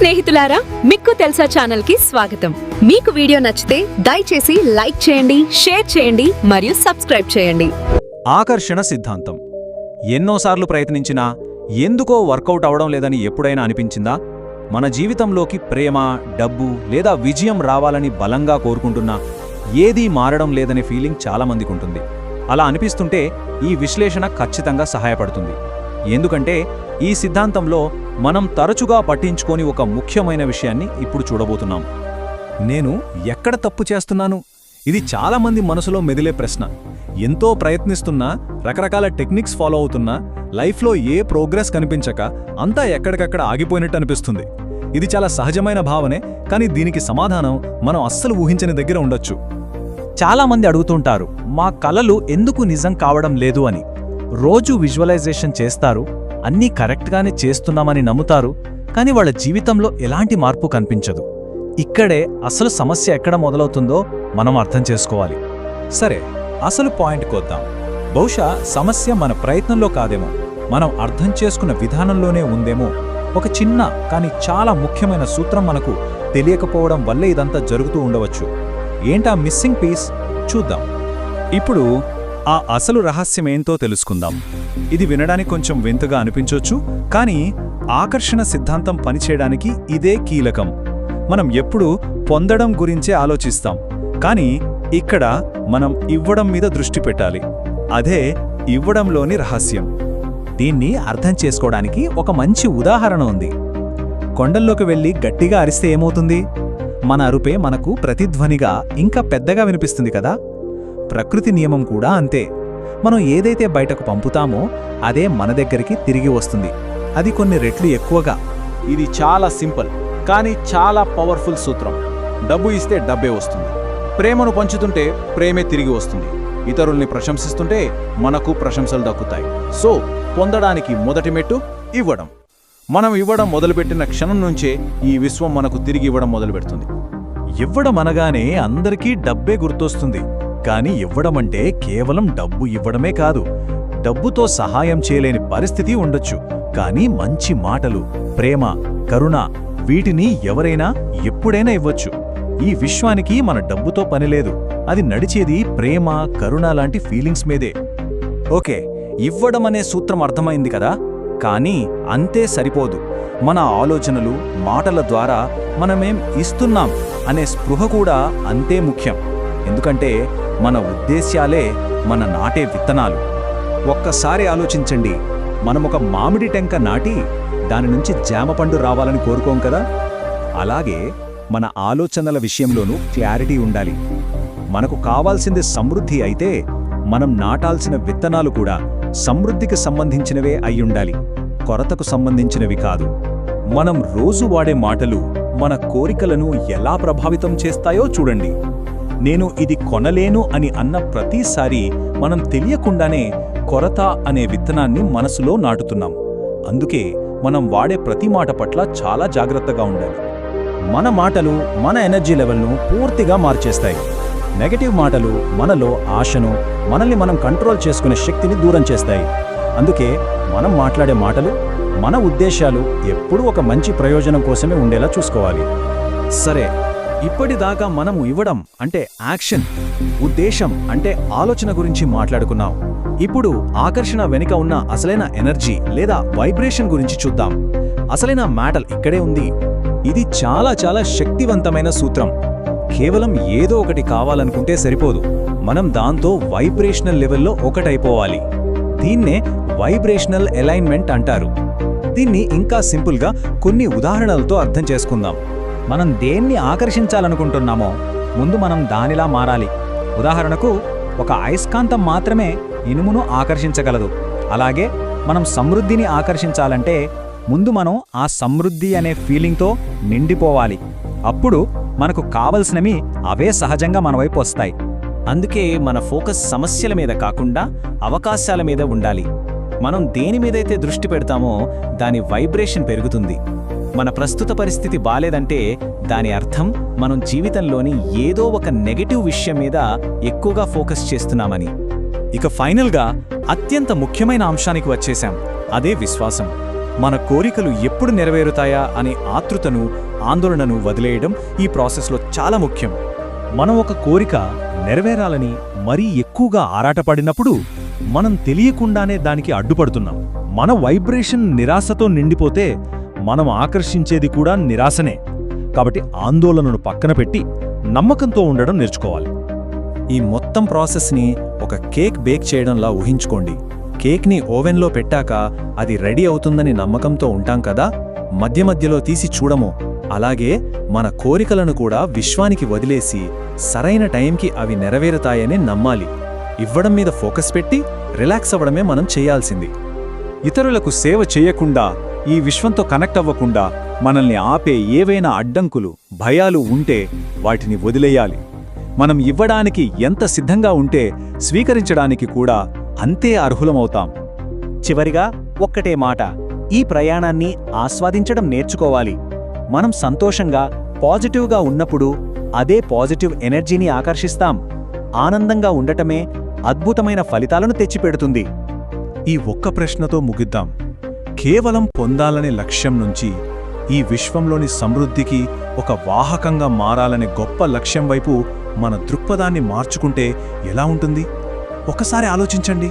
స్నేహితులారా, మీకు తెలుసా ఛానల్ కి స్వాగతం. మీకు వీడియో నచ్చితే దయచేసి లైక్ చేయండి, షేర్ చేయండి మరియు సబ్స్క్రైబ్ చేయండి. ఆకర్షణ సిద్ధాంతం ఎన్నోసార్లు ప్రయత్నించినా ఎందుకో వర్కౌట్ అవడం లేదని ఎప్పుడైనా అనిపించిందా? మన జీవితంలోకి ప్రేమ, డబ్బు లేదా విజయం రావాలని బలంగా కోరుకుంటున్నా ఏదీ మారడం లేదనే ఫీలింగ్ చాలామందికి ఉంటుంది. అలా అనిపిస్తుంటే ఈ విశ్లేషణ ఖచ్చితంగా సహాయపడుతుంది. ఎందుకంటే ఈ సిద్ధాంతంలో మనం తరచుగా పట్టించుకోని ఒక ముఖ్యమైన విషయాన్ని ఇప్పుడు చూడబోతున్నాం. నేను ఎక్కడ తప్పు చేస్తున్నాను? ఇది చాలామంది మనసులో మెదిలే ప్రశ్న. ఎంతో ప్రయత్నిస్తున్నా, రకరకాల టెక్నిక్స్ ఫాలో అవుతున్నా, లైఫ్లో ఏ ప్రోగ్రెస్ కనిపించక అంతా ఎక్కడికక్కడ ఆగిపోయినట్టు అనిపిస్తుంది. ఇది చాలా సహజమైన భావనే, కానీ దీనికి సమాధానం మనం అస్సలు ఊహించని దగ్గర ఉండొచ్చు. చాలామంది అడుగుతుంటారు, మా కలలు ఎందుకు నిజం కావడం లేదు అని. రోజు విజువలైజేషన్ చేస్తారు, అన్నీ కరెక్ట్గానే చేస్తున్నామని నమ్ముతారు, కానీ వాళ్ళ జీవితంలో ఎలాంటి మార్పు కనిపించదు. ఇక్కడే అసలు సమస్య ఎక్కడ మొదలవుతుందో మనం అర్థం చేసుకోవాలి. సరే, అసలు పాయింట్కి వద్దాం. బహుశా సమస్య మన ప్రయత్నంలో కాదేమో, మనం అర్థం చేసుకున్న విధానంలోనే ఉందేమో. ఒక చిన్న కానీ చాలా ముఖ్యమైన సూత్రం మనకు తెలియకపోవడం వల్లే ఇదంతా జరుగుతూ ఉండవచ్చు. ఏంటా మిస్సింగ్ పీస్? చూద్దాం. ఇప్పుడు ఆ అసలు రహస్యమేంతో తెలుసుకుందాం. ఇది వినడానికి కొంచెం వింతగా అనిపించొచ్చు, కానీ ఆకర్షణ సిద్ధాంతం పనిచేయడానికి ఇదే కీలకం. మనం ఎప్పుడూ పొందడం గురించే ఆలోచిస్తాం, కానీ ఇక్కడ మనం ఇవ్వడం మీద దృష్టి పెట్టాలి. అదే ఇవ్వడంలోని రహస్యం. దీన్ని అర్థం చేసుకోవడానికి ఒక మంచి ఉదాహరణ ఉంది. కొండల్లోకి వెళ్ళి గట్టిగా అరిస్తే ఏమవుతుంది? మన అరుపే మనకు ప్రతిధ్వనిగా ఇంకా పెద్దగా వినిపిస్తుంది కదా. ప్రకృతి నియమం కూడా అంతే. మనం ఏదైతే బయటకు పంపుతామో అదే మన దగ్గరికి తిరిగి వస్తుంది, అది కొన్ని రెట్లు ఎక్కువగా. ఇది చాలా సింపుల్ కానీ చాలా పవర్ఫుల్ సూత్రం. డబ్బు ఇస్తే డబ్బే వస్తుంది. ప్రేమను పంచుతుంటే ప్రేమే తిరిగి వస్తుంది. ఇతరుల్ని ప్రశంసిస్తుంటే మనకు ప్రశంసలు దక్కుతాయి. సో పొందడానికి మొదటి మెట్టు ఇవ్వడం. మనం ఇవ్వడం మొదలుపెట్టిన క్షణం నుంచే ఈ విశ్వం మనకు తిరిగి ఇవ్వడం మొదలుపెడుతుంది. ఇవ్వడం అనగానే అందరికీ డబ్బే గుర్తొస్తుంది, కానీ ఇవ్వడమంటే కేవలం డబ్బు ఇవ్వడమే కాదు. డబ్బుతో సహాయం చేయలేని పరిస్థితి ఉండొచ్చు, కానీ మంచి మాటలు, ప్రేమ, కరుణ, వీటిని ఎవరైనా ఎప్పుడైనా ఇవ్వచ్చు. ఈ విశ్వానికి మన డబ్బుతో పనిలేదు. అది నడిచేది ప్రేమ, కరుణ లాంటి ఫీలింగ్స్ మీదే. ఓకే, ఇవ్వడం అనే సూత్రం అర్థమైంది కదా. కానీ అంతే సరిపోదు. మన ఆలోచనలు, మాటల ద్వారా మనమేం ఇస్తున్నాం అనే స్పృహ కూడా అంతే ముఖ్యం. ఎందుకంటే మన ఉద్దేశ్యాలే మన నాటే విత్తనాలు. ఒక్కసారి ఆలోచించండి, మనమొక మామిడి టెంక నాటి దాని నుంచి జామపండు రావాలని కోరుకోం కదా. అలాగే మన ఆలోచనల విషయంలోనూ క్లారిటీ ఉండాలి. మనకు కావాల్సింది సమృద్ధి అయితే మనం నాటాల్సిన విత్తనాలు కూడా సమృద్ధికి సంబంధించినవే అయ్యుండాలి, కొరతకు సంబంధించినవి కాదు. మనం రోజు వాడే మాటలు మన కోరికలను ఎలా ప్రభావితం చేస్తాయో చూడండి. నేను ఇది కొనలేను అని అన్న ప్రతిసారి మనం తెలియకుండానే కొరత అనే విత్తనాన్ని మనసులో నాటుతున్నాం. అందుకే మనం వాడే ప్రతి మాట పట్ల చాలా జాగ్రత్తగా ఉండాలి. మన మాటలు మన ఎనర్జీ లెవెల్ను పూర్తిగా మార్చేస్తాయి. నెగటివ్ మాటలు మనలో ఆశను, మనల్ని మనం కంట్రోల్ చేసుకునే శక్తిని దూరం చేస్తాయి. అందుకే మనం మాట్లాడే మాటలు, మన ఉద్దేశాలు ఎప్పుడూ ఒక మంచి ప్రయోజనం కోసమే ఉండేలా చూసుకోవాలి. సరే, ఇప్పటిదాకా మనము ఇవ్వడం అంటే యాక్షన్, ఉద్దేశం అంటే ఆలోచన గురించి మాట్లాడుకున్నాం. ఇప్పుడు ఆకర్షణ వెనుక ఉన్న అసలైన ఎనర్జీ లేదా వైబ్రేషన్ గురించి చూద్దాం. అసలైన మ్యాటర్ ఇక్కడే ఉంది. ఇది చాలా చాలా శక్తివంతమైన సూత్రం. కేవలం ఏదో ఒకటి కావాలనుకుంటే సరిపోదు, మనం దాంతో వైబ్రేషనల్ లెవెల్లో ఒకటైపోవాలి. దీన్నే వైబ్రేషనల్ అలైన్మెంట్ అంటారు. దీన్ని ఇంకా సింపుల్గా కొన్ని ఉదాహరణలతో అర్థం చేసుకుందాం. మనం దేన్ని ఆకర్షించాలనుకుంటున్నామో ముందు మనం దానిలా మారాలి. ఉదాహరణకు, ఒక అయస్కాంతం మాత్రమే ఇనుమును ఆకర్షించగలదు. అలాగే మనం సమృద్ధిని ఆకర్షించాలంటే ముందు మనం ఆ సమృద్ధి అనే ఫీలింగ్తో నిండిపోవాలి. అప్పుడు మనకు కావలసినవి అవే సహజంగా మన వైపు వస్తాయి. అందుకే మన ఫోకస్ సమస్యల మీద కాకుండా అవకాశాల మీద ఉండాలి. మనం దేని మీదైతే దృష్టి పెడతామో దాని వైబ్రేషన్ పెరుగుతుంది. మన ప్రస్తుత పరిస్థితి బాలేదంటే దాని అర్థం మనం జీవితంలోని ఏదో ఒక నెగటివ్ విషయం మీద ఎక్కువగా ఫోకస్ చేస్తున్నామని. ఇక ఫైనల్గా అత్యంత ముఖ్యమైన అంశానికి వచ్చేశాం, అదే విశ్వాసం. మన కోరికలు ఎప్పుడు నెరవేరుతాయా అనే ఆతృతను ఆందోళనను వదిలేయడం ఈ ప్రాసెస్లో చాలా ముఖ్యం. మనం ఒక కోరిక నెరవేరాలని మరీ ఎక్కువగా ఆరాటపడినప్పుడు మనం తెలియకుండానే దానికి అడ్డుపడుతున్నాం. మన వైబ్రేషన్ నిరాశతో నిండిపోతే మనం ఆకర్షించేది కూడా నిరాశనే. కాబట్టి ఆందోళనను పక్కన పెట్టి నమ్మకంతో ఉండడం నేర్చుకోవాలి. ఈ మొత్తం ప్రాసెస్ని ఒక కేక్ బేక్ చేయడంలా ఊహించుకోండి. కేక్ని ఓవెన్లో పెట్టాక అది రెడీ అవుతుందని నమ్మకంతో ఉంటాం కదా, మధ్య మధ్యలో తీసి చూడము. అలాగే మన కోరికలను కూడా విశ్వానికి వదిలేసి సరైన టైంకి అవి నెరవేరుతాయని నమ్మాలి. ఇవ్వడం మీద ఫోకస్ పెట్టి రిలాక్స్ అవ్వడమే మనం చేయాల్సింది. ఇతరులకు సేవ చేయకుండా, ఈ విశ్వంతో కనెక్ట్ అవ్వకుండా మనల్ని ఆపే ఏవైనా అడ్డంకులు, భయాలు ఉంటే వాటిని వదిలేయాలి. మనం ఇవ్వడానికి ఎంత సిద్ధంగా ఉంటే స్వీకరించడానికి కూడా అంతే అర్హులమవుతాం. చివరిగా ఒక్కటే మాట, ఈ ప్రయాణాన్ని ఆస్వాదించడం నేర్చుకోవాలి. మనం సంతోషంగా, పాజిటివ్గా ఉన్నప్పుడు అదే పాజిటివ్ ఎనర్జీని ఆకర్షిస్తాం. ఆనందంగా ఉండటమే అద్భుతమైన ఫలితాలను తెచ్చిపెడుతుంది. ఈ ఒక్క ప్రశ్నతో ముగిద్దాం. కేవలం పొందాలనే లక్ష్యం నుంచి ఈ విశ్వంలోని సమృద్ధికి ఒక వాహకంగా మారాలనే గొప్ప లక్ష్యం వైపు మన దృక్పథాన్ని మార్చుకుంటే ఎలా ఉంటుంది? ఒకసారి ఆలోచించండి.